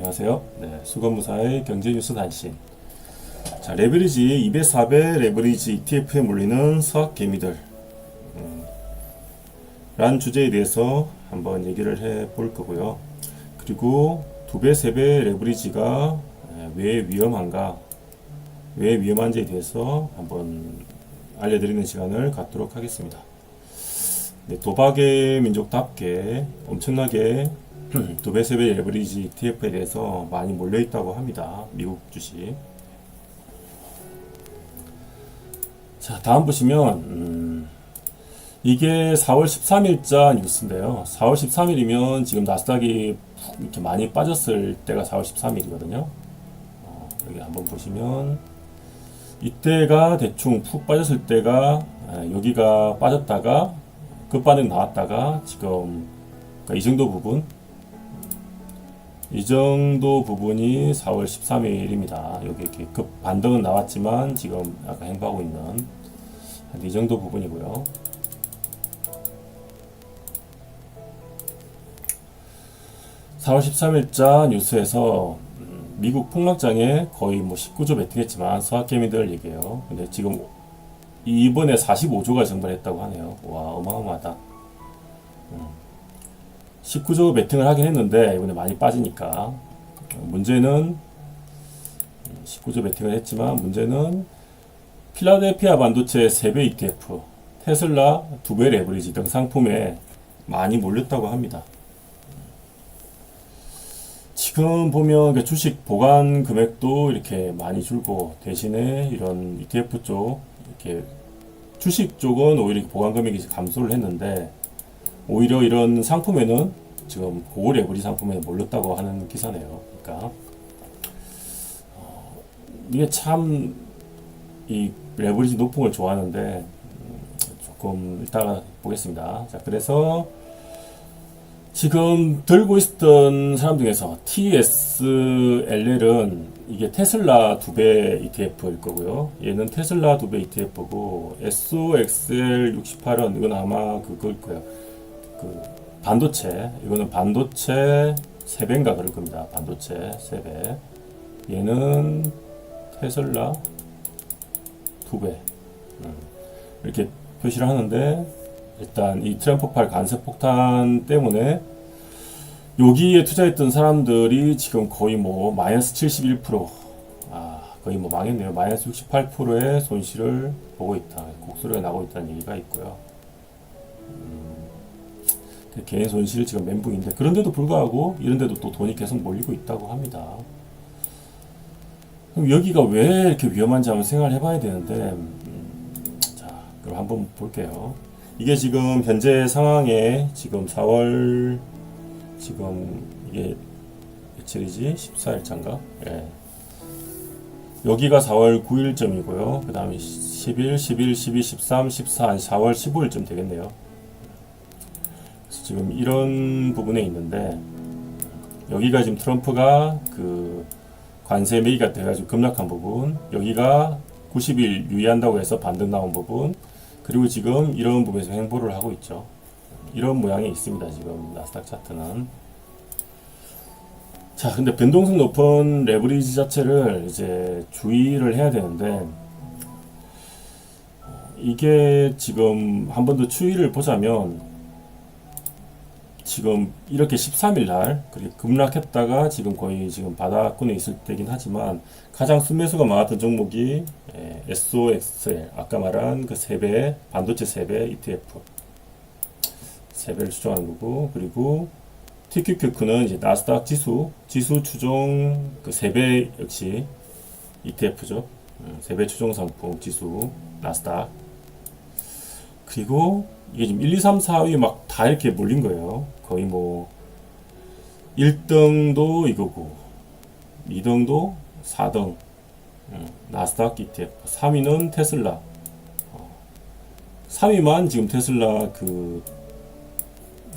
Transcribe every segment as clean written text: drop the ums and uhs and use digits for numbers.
안녕하세요. 수건무사의 경제뉴스 단신. 자, 레버리지 204배 레버리지 ETF에 몰리는 서학개미들 란 주제에 대해서 한번 얘기를 해 볼 거고요. 그리고 2배, 3배 레버리지가 왜 위험한가, 왜 위험한지에 대해서 한번 알려드리는 시간을 갖도록 하겠습니다. 도박의 민족답게 엄청나게 2배, 3배 레버리지 ETF에 대해서 많이 몰려있다고 합니다. 미국 주식. 자, 다음 보시면 이게 4월 13일자 뉴스인데요. 4월 13일이면 지금 나스닥이 이렇게 많이 빠졌을 때가 4월 13일이거든요. 여기 한번 보시면 이때가 대충 푹 빠졌을 때가 여기가 빠졌다가 급반응 나왔다가 지금 그러니까 이 정도 부분이 4월 13일입니다. 여기 이렇게 급 반등은 나왔지만 지금 약간 행보하고 있는 이 정도 부분이고요. (4월 13일자) 뉴스에서 미국 폭락장에 거의 19조 베팅했지만 서학개미들 얘기해요. 근데 지금 이번에 45조가 증발했다고 하네요. 와, 어마어마하다. 19조 베팅을 하긴 했는데 이번에 많이 빠지니까 문제는 19조 베팅을 했지만 문제는 필라델피아 반도체 3배 ETF, 테슬라 2배 레버리지 등 상품에 많이 몰렸다고 합니다. 지금 보면 주식 보관 금액도 이렇게 많이 줄고 대신에 이런 ETF 쪽 이렇게 주식 쪽은 오히려 보관 금액이 감소를 했는데 오히려 이런 상품에는 지금 고급 레버리지 상품에 몰렸다고 하는 기사네요. 그러니까 이게 참 이 레버리지 높은 걸 좋아하는데 조금 이따가 보겠습니다. 자, 그래서 지금 들고 있었던 사람 중에서 TSLL은 이게 테슬라 2배 ETF일 거고요. 얘는 테슬라 2배 ETF고 SOXL68은 이건 아마 그걸 거예요. 반도체, 이거는 반도체 3배인가 그럴 겁니다. 반도체 3배. 얘는 테슬라 2배. 이렇게 표시를 하는데, 일단 이 트램프팔 간세폭탄 때문에 여기에 투자했던 사람들이 지금 거의 마이너스 71%, 거의 망했네요. 마이너스 68%의 손실을 보고 있다. 곡소리가 나고 있다는 얘기가 있고요. 개인 손실 지금 멘붕인데, 그런데도 불구하고 이런데도 또 돈이 계속 몰리고 있다고 합니다. 그럼 여기가 왜 이렇게 위험한지 한번 생각을 해봐야 되는데, 자, 그럼 한번 볼게요. 이게 지금 현재 상황에 지금 4월 지금 이게 며칠이지? 14일차인가? 예. 여기가 4월 9일쯤이고요. 그 다음에 10일, 11, 12, 13, 14, 4월 15일쯤 되겠네요. 지금 이런 부분에 있는데, 여기가 지금 트럼프가 그 관세 매기가 돼가지고 급락한 부분, 여기가 90일 유의한다고 해서 반등 나온 부분, 그리고 지금 이런 부분에서 행보를 하고 있죠. 이런 모양이 있습니다. 지금 나스닥 차트는. 자, 근데 변동성 높은 레버리지 자체를 이제 주의를 해야 되는데, 이게 지금 한 번 더 추이를 보자면, 지금 이렇게 13일 날 그렇게 급락했다가 지금 거의 지금 바닥권에 있을 때긴 하지만 가장 순매수가 많았던 종목이 SOXL, 아까 말한 그 3배 반도체 3배 ETF 3배를 추정하는 거고, 그리고 TQQQ는 이제 나스닥 지수 추종 그 3배 역시 ETF죠. 3배 추종 상품 지수 나스닥. 그리고 이게 지금 1, 2, 3, 4위 막 다 이렇게 몰린 거예요. 거의 1등도 이거고, 2등도 4등, 나스닥 ETF, 3위는 테슬라. 3위만 지금 테슬라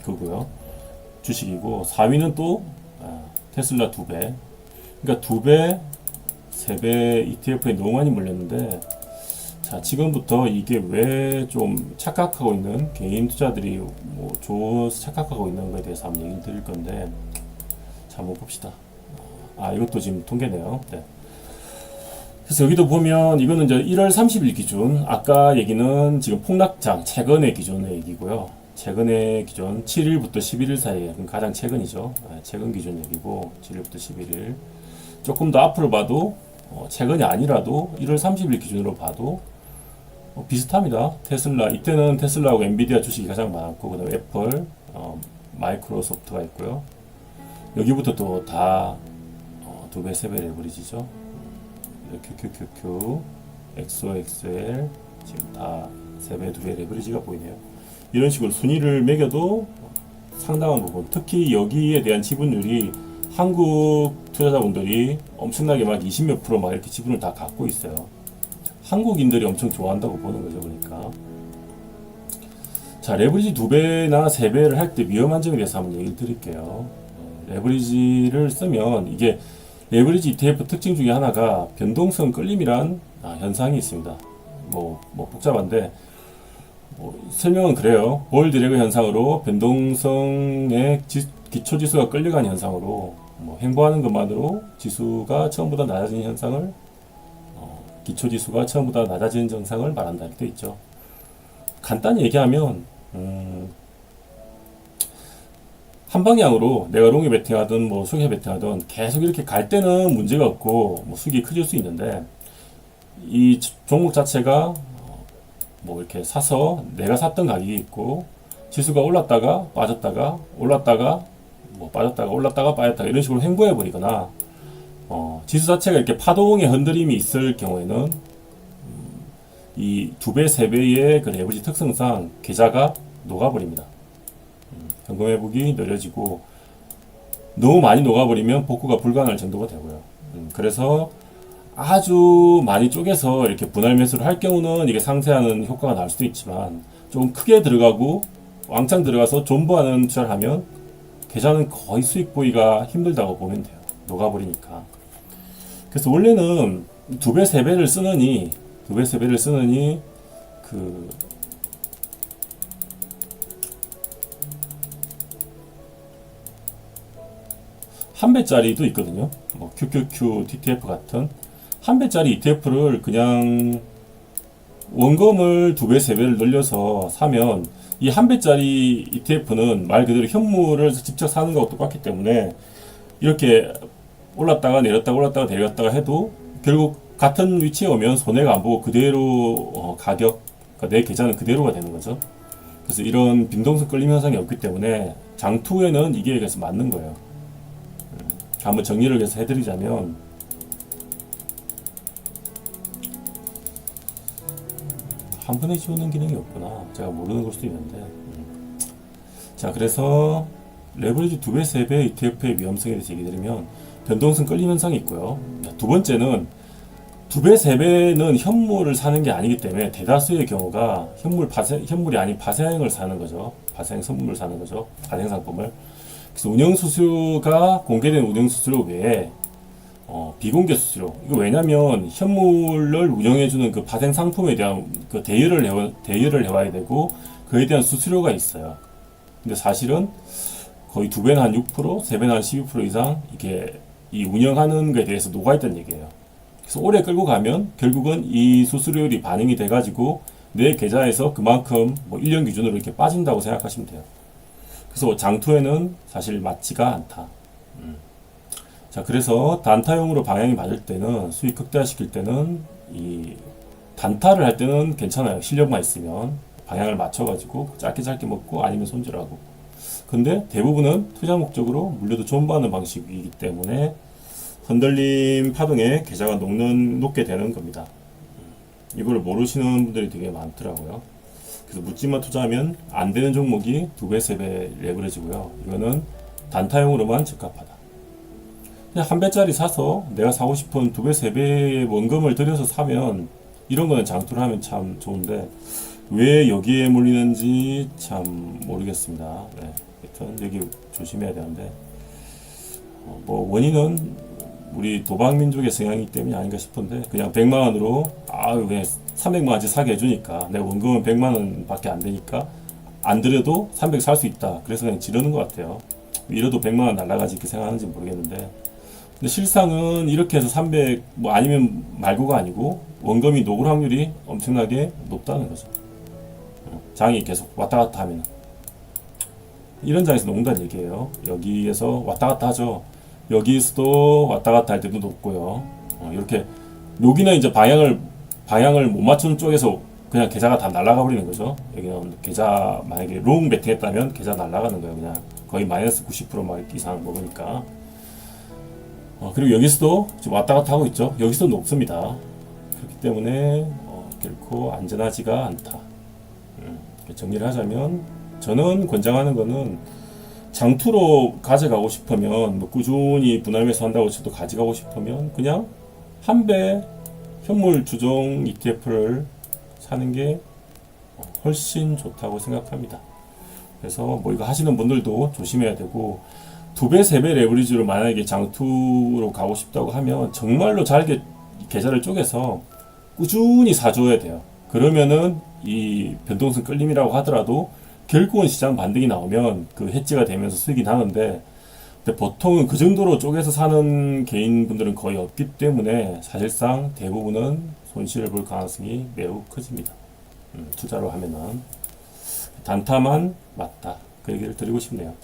그거고요. 주식이고, 4위는 또 테슬라 2배. 그러니까 2배, 3배 ETF에 너무 많이 몰렸는데, 자, 지금부터 이게 왜 좀 착각하고 있는 개인 투자들이 좋아서 착각하고 있는 거에 대해서 한번 얘기 드릴 건데, 자, 한번 봅시다. 이것도 지금 통계네요. 네. 그래서 여기도 보면 이거는 이제 1월 30일 기준, 아까 얘기는 지금 폭락장 최근의 기준의 얘기고요. 최근의 기준 7일부터 11일 사이에 가장 최근이죠. 최근 기준 얘기고 7일부터 11일. 조금 더 앞으로 봐도 최근이 아니라도 1월 30일 기준으로 봐도 비슷합니다. 테슬라 이때는 테슬라하고 엔비디아 주식이 가장 많았고 그다음에 애플, 마이크로소프트가 있고요. 여기부터 또 다 2배, 3배 레버리지죠. QQQQ, XOXL 지금 다 3배, 2배 레버리지가 보이네요. 이런 식으로 순위를 매겨도 상당한 부분, 특히 여기에 대한 지분율이 한국 투자자분들이 엄청나게 막 20몇 프로 막 이렇게 지분을 다 갖고 있어요. 한국인들이 엄청 좋아한다고 보는 거죠, 그러니까. 자, 레버리지 2배나 3배를 할 때 위험한 점에 대해서 한번 얘기를 드릴게요. 레버리지를 쓰면 이게 레버리지 ETF 특징 중에 하나가 변동성 끌림이란 현상이 있습니다. 뭐 복잡한데 설명은 그래요. 볼 드래그 현상으로 변동성의 기초지수가 끌려가는 현상으로 행보하는 것만으로 지수가 처음보다 낮아지는 현상을 기초지수가 처음보다 낮아지는 현상을 말한다 이렇게 돼 있죠. 간단히 얘기하면 한 방향으로 내가 롱에 베팅하든 숏에 베팅하든 계속 이렇게 갈 때는 문제가 없고 수익이 커질 수 있는데 이 종목 자체가 이렇게 사서 내가 샀던 가격이 있고 지수가 올랐다가 빠졌다가 올랐다가 빠졌다가 올랐다가 빠졌다가 이런 식으로 횡보해 버리거나 지수 자체가 이렇게 파동의 흔들림이 있을 경우에는 이 2배, 3배의 그 레버리지 특성상 계좌가 녹아버립니다. 현금 회복이 느려지고 너무 많이 녹아버리면 복구가 불가능할 정도가 되고요. 그래서 아주 많이 쪼개서 이렇게 분할 매수를 할 경우는 이게 상쇄하는 효과가 날 수도 있지만 좀 크게 들어가고 왕창 들어가서 존버하는 투자를 하면 계좌는 거의 수익 보기가 힘들다고 보면 돼요. 녹아버리니까. 그래서 원래는 2배, 3배를 쓰느니 한 배짜리도 있거든요. QQQ, TTF 같은 한 배짜리 ETF를 그냥 원금을 2배, 3배를 늘려서 사면 이 한 배짜리 ETF는 말 그대로 현물을 직접 사는 것과 똑같기 때문에 이렇게 올랐다가 내렸다가 올랐다가 내렸다가 해도 결국 같은 위치에 오면 손해가 안 보고 그대로 가격, 그러니까 내 계좌는 그대로가 되는 거죠. 그래서 이런 빈동성 끌림 현상이 없기 때문에 장투에는 이게 그래서 맞는 거예요. 한번 정리를 해서 해드리자면 한 번에 지우는 기능이 없구나. 제가 모르는 걸 수도 있는데 자, 그래서 레버리지 2배, 3배 ETF의 위험성에 대해서 얘기 드리면 변동성 끌림 현상이 있고요. 두 번째는 2배, 3배는 현물을 사는 게 아니기 때문에 대다수의 경우가 현물이 아닌 파생을 사는 거죠. 파생 선물을 사는 거죠. 파생 상품을. 그래서 운영 수수료가 공개된 운영 수수료 외에 비공개 수수료. 이거 왜냐면 현물을 운영해주는 그 파생 상품에 대한 그 대여를 해와야 되고 그에 대한 수수료가 있어요. 근데 사실은 거의 2배나 한 6%, 3배나 한 12% 이상 이게 이 운영하는 것에 대해서 녹아있다는 얘기예요. 그래서 오래 끌고 가면 결국은 이 수수료율이 반영이 돼가지고 내 계좌에서 그만큼 1년 기준으로 이렇게 빠진다고 생각하시면 돼요. 그래서 장투에는 사실 맞지가 않다. 자, 그래서 단타용으로 방향이 맞을 때는 수익 극대화시킬 때는 이 단타를 할 때는 괜찮아요. 실력만 있으면 방향을 맞춰가지고 짧게 먹고 아니면 손절하고. 근데 대부분은 투자 목적으로 물려도 존버하는 방식이기 때문에 흔들림 파동에 계좌가 녹게 되는 겁니다. 이걸 모르시는 분들이 되게 많더라고요. 그래서 묻지마 투자하면 안 되는 종목이 2배, 3배 레버리지고요. 이거는 단타용으로만 적합하다. 그냥 한 배짜리 사서 내가 사고 싶은 2배, 3배의 원금을 들여서 사면 이런 거는 장투를 하면 참 좋은데 왜 여기에 몰리는지 참 모르겠습니다. 네. 하여튼 여기 조심해야 되는데 원인은 우리 도박민족의 성향이기 때문이 아닌가 싶은데 그냥 100만원으로 그냥 300만원치 사게 해주니까 내가 원금은 100만원 밖에 안 되니까 안 들여도 300 살 수 있다. 그래서 그냥 지르는 것 같아요. 이러도 100만원 날라가지 이렇게 생각하는지 모르겠는데 근데 실상은 이렇게 해서 300 뭐 아니면 말고가 아니고 원금이 녹을 확률이 엄청나게 높다는 거죠. 장이 계속 왔다 갔다 하면 이런 장에서 녹는다는 얘기예요. 여기에서 왔다 갔다 하죠. 여기에서도 왔다 갔다 할 때도 높고요. 이렇게 여기는 이제 방향을 못 맞추는 쪽에서 그냥 계좌가 다 날아가 버리는 거죠. 여기는 계좌 만약에 롱 베팅했다면 계좌 날아가는 거예요. 그냥 거의 마이너스 90% 이상 먹으니까. 그리고 여기서도 지금 왔다 갔다 하고 있죠. 여기서 높습니다. 그렇기 때문에 결코 안전하지가 않다. 정리를 하자면 저는 권장하는 거는 장투로 가져가고 싶으면 뭐 꾸준히 분할매수 한다고 해도 가져가고 싶으면 그냥 한 배 현물 주종 ETF를 사는 게 훨씬 좋다고 생각합니다. 그래서 뭐 이거 하시는 분들도 조심해야 되고 2배, 3배 레버리지로 만약에 장투로 가고 싶다고 하면 정말로 잘게 계좌를 쪼개서 꾸준히 사줘야 돼요. 그러면은 이 변동성 끌림이라고 하더라도 결국은 시장 반등이 나오면 그 해지가 되면서 수익이 나는데 근데 보통은 그 정도로 쪼개서 사는 개인분들은 거의 없기 때문에 사실상 대부분은 손실을 볼 가능성이 매우 커집니다. 투자로 하면은 단타만 맞다. 그 얘기를 드리고 싶네요.